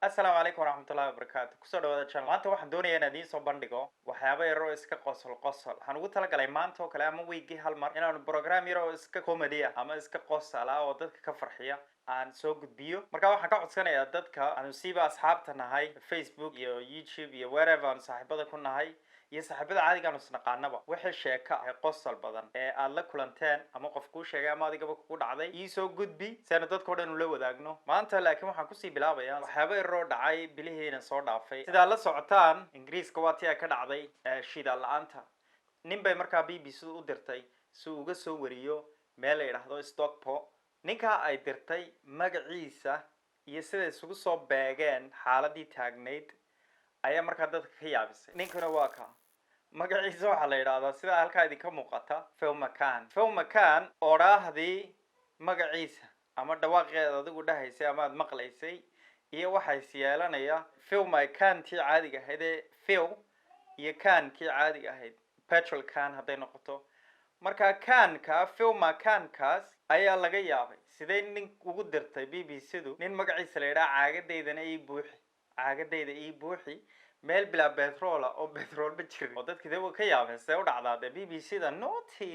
Asalaamu calaykum waraxmatullaahi wabarakaatu. Kusoo dhawaada channel. Maanta waxaan doonayaa inaan idiin soo bandhigo waxyaabo yar oo iska qosol qosol. Waxaan ugu talagalay maanta oo kale ama weekii hal mar inaan program yar oo iska comedy ah ama iska qosol ah oo dadka ka farxiya aan soo gudbiyo. Marka waxaan ka codsanayaa dadka aan siiba asxaabta nahay Facebook iyo YouTube iyo wherever aan saaxiibada ku nahay iyo saaxiibada caadiga aan isnaqaanaba wixii sheeka ee qosol badan ee aad la kulanteen ama qof kuu sheegay ama adigaba kugu dhacday ii soo gudbi si aan dadka oo dhan ula wadaagno. Maanta laakiin waxaan kusii bilaabayaa waxyaabo yar oo dhacay bilihiina soo dhaafay. Sidaa la socotaan Ingiriiska waa tii ay ka dhacday shidaal la'aanta. Nin bay markaa BBC u dirtay si uu uga soo wariyo meel la yiraahdo Stockport. Ninka ay dirtay magaciisa iyo sida isugu soo beegeen xaaladii taagneyd ayaa markaa dadka ka yaabisay. Ninkuna waa ka magaciisa waxaa la yidhaahdaa sida halkaa idinka muuqata Phil McCann. Phil McCann odhaahdii magaciisa ama dhawaaqeeda adigu dhahaysay ama aad maqlaysay iyo waxay yeelanaya Phil McCann tii caadiga ahayd ee Phil iyo Can kii caadiga ahayd petrol can hadday noqoto. Marka Can-ka Phil McCann-kaas ayaa laga yaabay sidee nin ugu dirtay BBC-du nin magaciisa la yidhaha caagadayda ii buuxi meel bilaa petrol oo petrol ba jirin oo dadkii dee ka yaabeen see u dhacdaa dee BBC-da naughty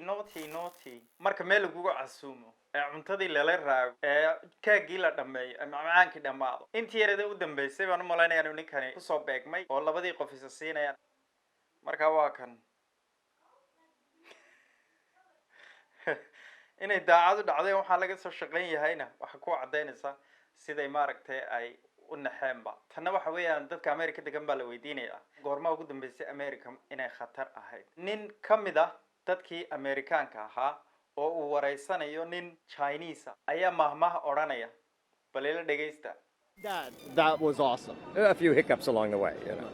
marka meel lagugu casuumo ee cuntadii lala raago ee kaagii la dhameeyo ee macmacaankii dhammaado intii yarada u dambeysay baan u malaynayaa inuu ninkani kusoo beegmay oo labadii qof isa siinayaan. Marka waa kan inay daacadu dhacday waxaa laga soo shaqayn yahayna waxa ku cadaynaysa siday maaragtay ay u naxeenba. Tanna waxa weeyaan dadka America degan baa la weydiinayaa goorma ugu dambeysay America inay khatar ahayd. Nin ka mid ah dadkii Amerikaanka ahaa oo uu wareysanayo nin Chinese ayaa mahmaah odhanaya bal ila dhageysta. That was awesome. A few hiccups along the way, you know.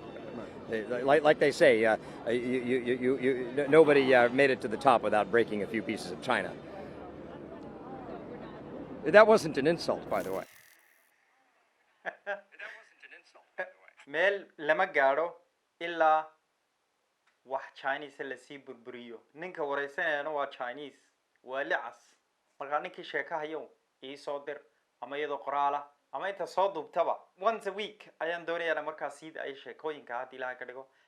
Like they say, nobody made it to the top without breaking a few pieces of china. That wasn't an insult, by the way. Meel lama gaadho ilaa wax Chinese la sii burburiyo. Ninka wareysanayana waa Chinese, waa licas. Marka ninkii sheekahayo ii soo dir ama iyadoo qoraal ah ama inta soo duubtaba once a week ayaan doonayaa markaa sida ay sheekooyinka hadii la ka dhigo